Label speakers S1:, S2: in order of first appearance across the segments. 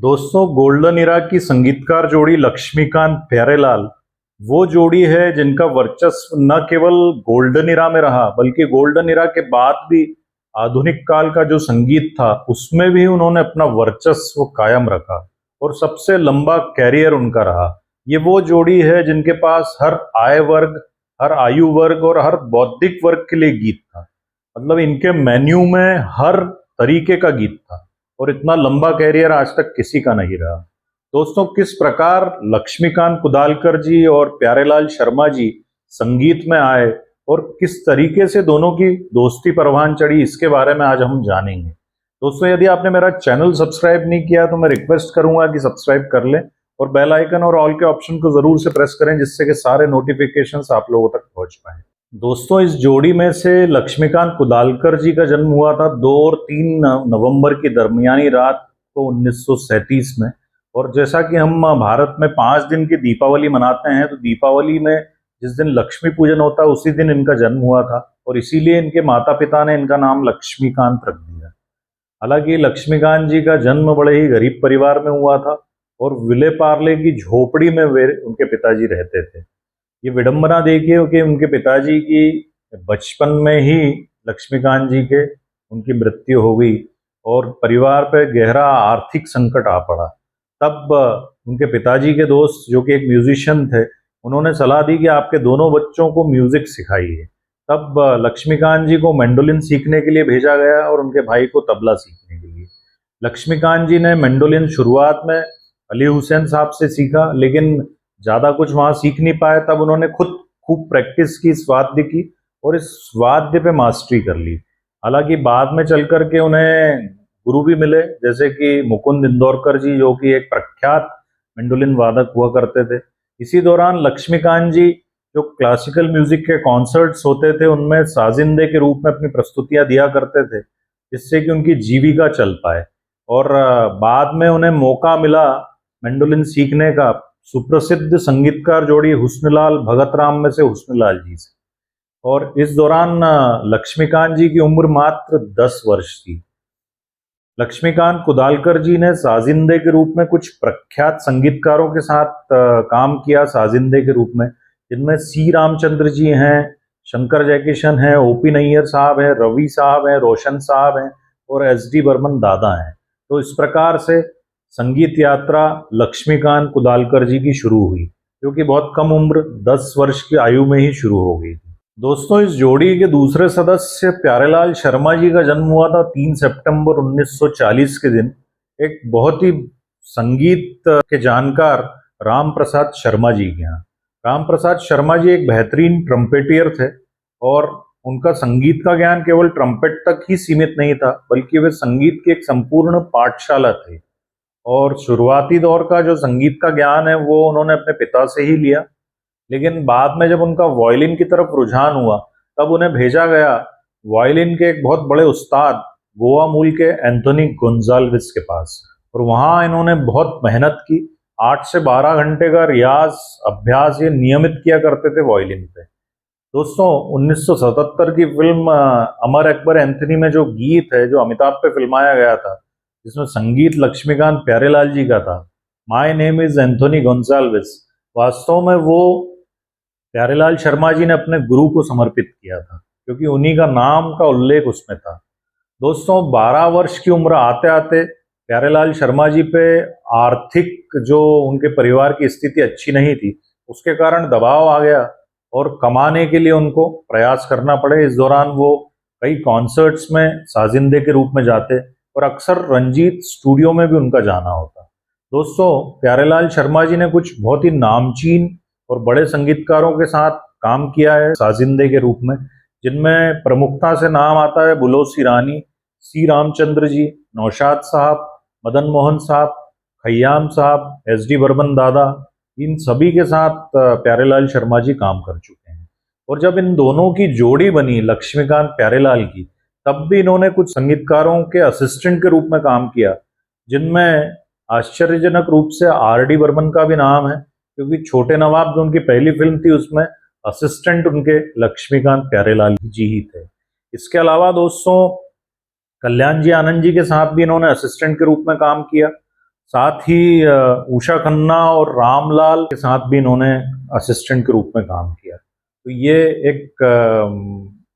S1: दोस्तों, golden era की संगीतकार जोड़ी लक्ष्मीकांत प्यारेलाल वो जोड़ी है जिनका वर्चस्व न केवल गोल्डन इरा में रहा बल्कि गोल्डन इरा के बाद भी आधुनिक काल का जो संगीत था उसमें भी उन्होंने अपना वर्चस्व कायम रखा और सबसे लंबा कैरियर उनका रहा। ये वो जोड़ी है जिनके पास हर आय वर्ग, हर आयु वर्ग और हर बौद्धिक वर्ग के लिए गीत था। मतलब इनके मेन्यू में हर तरीके का गीत था और इतना लंबा कैरियर आज तक किसी का नहीं रहा। दोस्तों, किस प्रकार लक्ष्मीकांत कुदालकर जी और प्यारेलाल शर्मा जी संगीत में आए और किस तरीके से दोनों की दोस्ती परवान चढ़ी, इसके बारे में आज हम जानेंगे। दोस्तों, यदि आपने मेरा चैनल सब्सक्राइब नहीं किया तो मैं रिक्वेस्ट करूंगा कि सब्सक्राइब कर लें और बेल आइकन और ऑल के ऑप्शन को जरूर से प्रेस करें जिससे कि सारे नोटिफिकेशंस आप लोगों तक पहुंच पाए। दोस्तों, इस जोड़ी में से लक्ष्मीकांत कुदालकर जी का जन्म हुआ था 2 और 3 नवंबर की दरमियानी रात को 1937 में। और जैसा कि हम भारत में 5 दिन की दीपावली मनाते हैं तो दीपावली में जिस दिन लक्ष्मी पूजन होता है उसी दिन इनका जन्म हुआ था और इसीलिए इनके माता पिता ने इनका नाम लक्ष्मीकांत रख दिया। हालांकि लक्ष्मीकांत जी का जन्म बड़े ही गरीब परिवार में हुआ था और विले पार्ले की झोपड़ी में वे उनके पिताजी रहते थे। ये विडंबना देखिए कि उनके पिताजी की बचपन में ही लक्ष्मीकांत जी के उनकी मृत्यु हो गई और परिवार पर गहरा आर्थिक संकट आ पड़ा। तब उनके पिताजी के दोस्त जो कि एक म्यूजिशियन थे, उन्होंने सलाह दी कि आपके दोनों बच्चों को म्यूजिक सिखाइए। तब लक्ष्मीकांत जी को मैंडोलिन सीखने के लिए भेजा गया और उनके भाई को तबला सीखने के लिए। लक्ष्मीकांत जी ने मैंडोलिन शुरुआत में अली हुसैन साहब से सीखा, लेकिन ज़्यादा कुछ वहाँ सीख नहीं पाए। तब उन्होंने खुद खूब प्रैक्टिस की, इस वाद्य की और इस वाद्य पे मास्टरी कर ली। हालांकि बाद में चल कर के उन्हें गुरु भी मिले, जैसे कि मुकुंद इंदौरकर जी जो कि एक प्रख्यात मैंडोलिन वादक हुआ करते थे। इसी दौरान लक्ष्मीकांत जी जो क्लासिकल म्यूजिक के कॉन्सर्ट्स होते थे उनमें साजिंदे के रूप में अपनी प्रस्तुतियां दिया करते थे जिससे कि उनकी जीविका चल पाए। और बाद में उन्हें मौका मिला मैंडोलिन सीखने का सुप्रसिद्ध संगीतकार जोड़ी हुस्नलाल भगतराम में से हुस्नलाल जी से। और इस दौरान लक्ष्मीकांत जी की उम्र मात्र 10 वर्ष थी। लक्ष्मीकांत कुदालकर जी ने साजिंदे के रूप में कुछ प्रख्यात संगीतकारों के साथ काम किया साजिंदे के रूप में, जिनमें सी रामचंद्र जी हैं, शंकर जयकिशन हैं, ओपी नैयर साहब हैं, रवि साहब हैं, रोशन साहब हैं और एस डी बर्मन दादा हैं। तो इस प्रकार से संगीत यात्रा लक्ष्मीकांत कुदालकर जी की शुरू हुई, जो कि बहुत कम उम्र 10 वर्ष की आयु में ही शुरू हो गई थी। दोस्तों, इस जोड़ी के दूसरे सदस्य प्यारेलाल शर्मा जी का जन्म हुआ था 3 सितंबर 1940 के दिन एक बहुत ही संगीत के जानकार राम प्रसाद शर्मा जी के यहाँ। राम प्रसाद शर्मा जी एक बेहतरीन ट्रम्पेटियर थे और उनका संगीत का ज्ञान केवल ट्रम्पेट तक ही सीमित नहीं था बल्कि वे संगीत की एक संपूर्ण पाठशाला थे। और शुरुआती दौर का जो संगीत का ज्ञान है वो उन्होंने अपने पिता से ही लिया, लेकिन बाद में जब उनका वायलिन की तरफ रुझान हुआ तब उन्हें भेजा गया वायलिन के एक बहुत बड़े उस्ताद गोवा मूल के एंथोनी गोंजाल्विस के पास। और वहाँ इन्होंने बहुत मेहनत की, 8 से 12 घंटे का रियाज अभ्यास ये नियमित किया करते थे वायलिन पे। दोस्तों, 1977 की फिल्म अमर अकबर एंथनी में जो गीत है जो अमिताभ पे फिल्माया गया था जिसमें संगीत लक्ष्मीकांत प्यारेलाल जी का था, my name is Anthony Gonsalves, वास्तव में वो प्यारेलाल शर्मा जी ने अपने गुरु को समर्पित किया था क्योंकि उन्हीं का नाम का उल्लेख उसमें था। दोस्तों, 12 वर्ष की उम्र आते आते प्यारेलाल शर्मा जी पे आर्थिक जो उनके परिवार की स्थिति अच्छी नहीं थी उसके कारण दबाव आ गया और कमाने के लिए उनको प्रयास करना पड़े। इस दौरान वो कई कॉन्सर्ट्स में साजिंदे के रूप में जाते और अक्सर रंजीत स्टूडियो में भी उनका जाना होता। दोस्तों, प्यारेलाल शर्मा जी ने कुछ बहुत ही नामचीन और बड़े संगीतकारों के साथ काम किया है साजिंदे के रूप में, जिनमें प्रमुखता से नाम आता है बुलोस ईरानी, सी रामचंद्र जी, नौशाद साहब, मदन मोहन साहब, खय्याम साहब, एस डी बर्मन दादा। इन सभी के साथ प्यारेलाल शर्मा जी काम कर चुके हैं। और जब इन दोनों की जोड़ी बनी लक्ष्मीकांत प्यारेलाल की, तब भी इन्होंने कुछ संगीतकारों के असिस्टेंट के रूप में काम किया, जिनमें आश्चर्यजनक रूप से आर डी बर्मन का भी नाम है क्योंकि छोटे नवाब जो उनकी पहली फिल्म थी उसमें असिस्टेंट उनके लक्ष्मीकांत प्यारेलाल जी ही थे। इसके अलावा दोस्तों, कल्याण जी आनंद जी के साथ भी इन्होंने असिस्टेंट के रूप में काम किया। साथ ही उषा खन्ना और रामलाल के साथ भी इन्होंने असिस्टेंट के रूप में काम किया। तो ये एक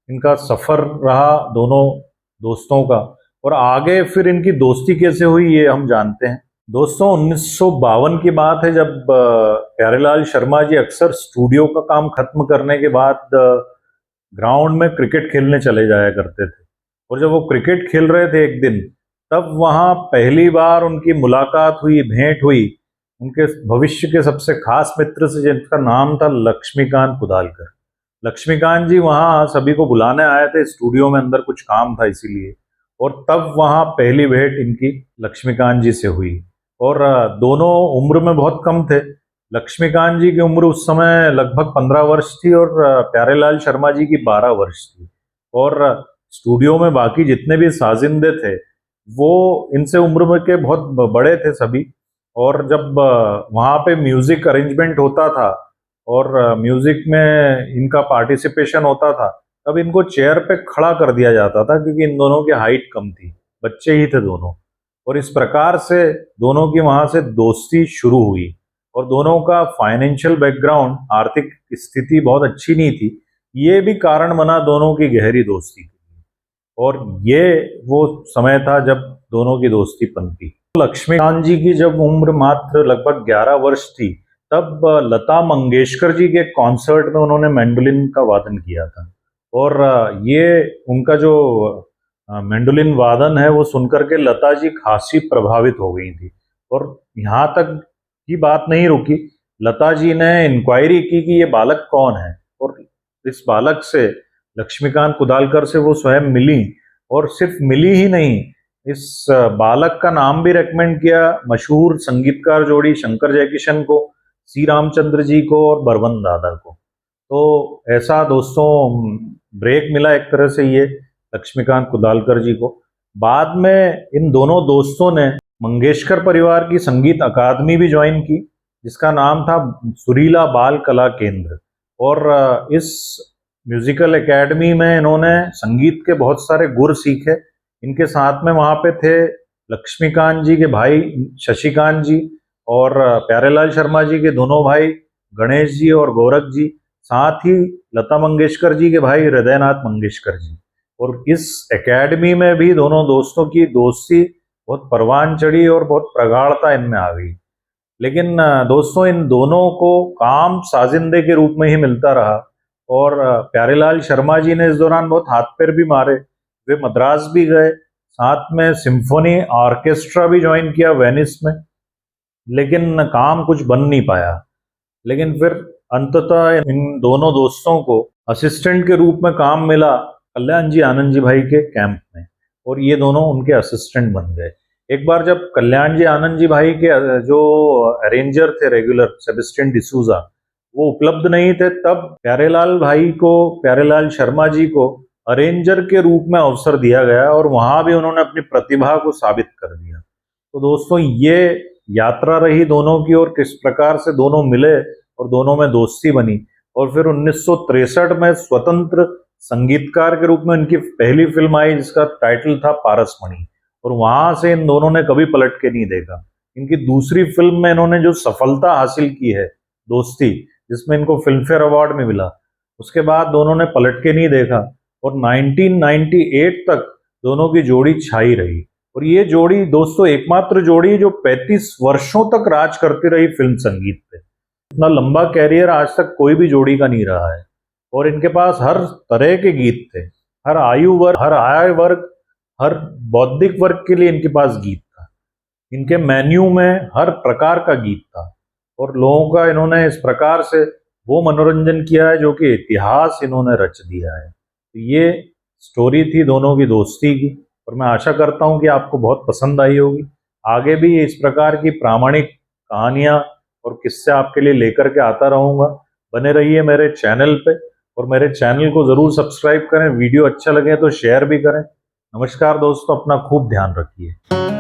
S1: इनका सफर रहा दोनों दोस्तों का। और आगे फिर इनकी दोस्ती कैसे हुई ये हम जानते हैं। दोस्तों 1952 की बात है, जब प्यारेलाल शर्मा जी अक्सर स्टूडियो का काम खत्म करने के बाद ग्राउंड में क्रिकेट खेलने चले जाया करते थे। और जब वो क्रिकेट खेल रहे थे एक दिन, तब वहां पहली बार उनकी मुलाकात हुई, भेंट हुई उनके भविष्य के सबसे खास मित्र से, जिनका नाम था लक्ष्मीकांत कुदालकर। लक्ष्मीकांत जी वहां सभी को बुलाने आए थे स्टूडियो में, अंदर कुछ काम था इसीलिए। और तब वहां पहली भेंट इनकी लक्ष्मीकांत जी से हुई। और दोनों उम्र में बहुत कम थे। लक्ष्मीकांत जी की उम्र उस समय लगभग 15 वर्ष थी और प्यारेलाल शर्मा जी की 12 वर्ष थी। और स्टूडियो में बाकी जितने भी साजिंदे थे वो इनसे उम्र में के बहुत बड़े थे सभी। और जब वहाँ पे म्यूजिक अरेंजमेंट होता था और म्यूजिक में इनका पार्टिसिपेशन होता था, तब इनको चेयर पे खड़ा कर दिया जाता था, क्योंकि इन दोनों की हाइट कम थी, बच्चे ही थे दोनों। और इस प्रकार से दोनों की वहां से दोस्ती शुरू हुई। और दोनों का फाइनेंशियल बैकग्राउंड, आर्थिक स्थिति बहुत अच्छी नहीं थी, ये भी कारण बना दोनों की गहरी दोस्ती के लिए। और ये वो समय था जब दोनों की दोस्ती पनपी। लक्ष्मीकांत जी की जब उम्र मात्र लगभग 11 वर्ष थी, तब लता मंगेशकर जी के कॉन्सर्ट में उन्होंने मैंडोलिन का वादन किया था। और ये उनका जो मैंडोलिन वादन है वो सुनकर के लता जी खासी प्रभावित हो गई थी। और यहाँ तक की बात नहीं रुकी, लता जी ने इंक्वायरी की कि ये बालक कौन है। और इस बालक से, लक्ष्मीकांत कुदालकर से, वो स्वयं मिली। और सिर्फ मिली ही नहीं, इस बालक का नाम भी रेकमेंड किया मशहूर संगीतकार जोड़ी शंकर जयकिशन को, सी रामचंद्र जी को और बरवन दादा को। तो ऐसा दोस्तों ब्रेक मिला एक तरह से ये लक्ष्मीकांत कुदालकर जी को। बाद में इन दोनों दोस्तों ने मंगेशकर परिवार की संगीत अकादमी भी ज्वाइन की, जिसका नाम था सुरीला बाल कला केंद्र। और इस म्यूजिकल एकेडमी में इन्होंने संगीत के बहुत सारे गुर सीखे। इनके साथ में वहां पे थे लक्ष्मीकांत जी के भाई शशिकांत जी और प्यारेलाल शर्मा जी के दोनों भाई गणेश जी और गोरख जी, साथ ही लता मंगेशकर जी के भाई हृदयनाथ मंगेशकर जी। और इस एकेडमी में भी दोनों दोस्तों की दोस्ती बहुत परवान चढ़ी और बहुत प्रगाढ़ता इनमें आ गई। लेकिन दोस्तों इन दोनों को काम साजिंदे के रूप में ही मिलता रहा। और प्यारेलाल शर्मा जी ने इस दौरान बहुत हाथ पैर भी मारे। वे मद्रास भी गए, साथ में सिम्फोनी ऑर्केस्ट्रा भी ज्वाइन किया वेनिस में, लेकिन काम कुछ बन नहीं पाया। लेकिन फिर अंततः इन दोनों दोस्तों को असिस्टेंट के रूप में काम मिला कल्याण जी आनंद जी भाई के कैंप में, और ये दोनों उनके असिस्टेंट बन गए। एक बार जब कल्याण जी आनंद जी भाई के जो अरेंजर थे रेगुलर, सेबेस्टियन डिसूजा, वो उपलब्ध नहीं थे, तब प्यारेलाल शर्मा जी को अरेंजर के रूप में अवसर दिया गया और वहां भी उन्होंने अपनी प्रतिभा को साबित कर दिया। तो दोस्तों ये यात्रा रही दोनों की, और किस प्रकार से दोनों मिले और दोनों में दोस्ती बनी। और फिर 1963 में स्वतंत्र संगीतकार के रूप में इनकी पहली फिल्म आई, जिसका टाइटल था पारसमणि। और वहां से इन दोनों ने कभी पलट के नहीं देखा। इनकी दूसरी फिल्म में इन्होंने जो सफलता हासिल की है, दोस्ती, जिसमें इनको फिल्म फेयर अवार्ड में मिला, उसके बाद दोनों ने पलट के नहीं देखा। और 1998 तक दोनों की जोड़ी छाई रही। और ये जोड़ी दोस्तों एकमात्र जोड़ी जो 35 वर्षों तक राज करती रही फिल्म संगीत पे। इतना लंबा कैरियर आज तक कोई भी जोड़ी का नहीं रहा है। और इनके पास हर तरह के गीत थे, हर आयु वर्ग, हर आय वर्ग, हर बौद्धिक वर्ग के लिए इनके पास गीत था। इनके मेन्यू में हर प्रकार का गीत था। और लोगों का इन्होंने इस प्रकार से वो मनोरंजन किया है जो कि इतिहास इन्होंने रच दिया है। तो ये स्टोरी थी दोनों की दोस्ती की, और मैं आशा करता हूं कि आपको बहुत पसंद आई होगी। आगे भी इस प्रकार की प्रामाणिक कहानियां और किस्से आपके लिए लेकर के आता रहूंगा। बने रहिए मेरे चैनल पे, और मेरे चैनल को जरूर सब्सक्राइब करें। वीडियो अच्छा लगे तो शेयर भी करें। नमस्कार दोस्तों, अपना खूब ध्यान रखिए।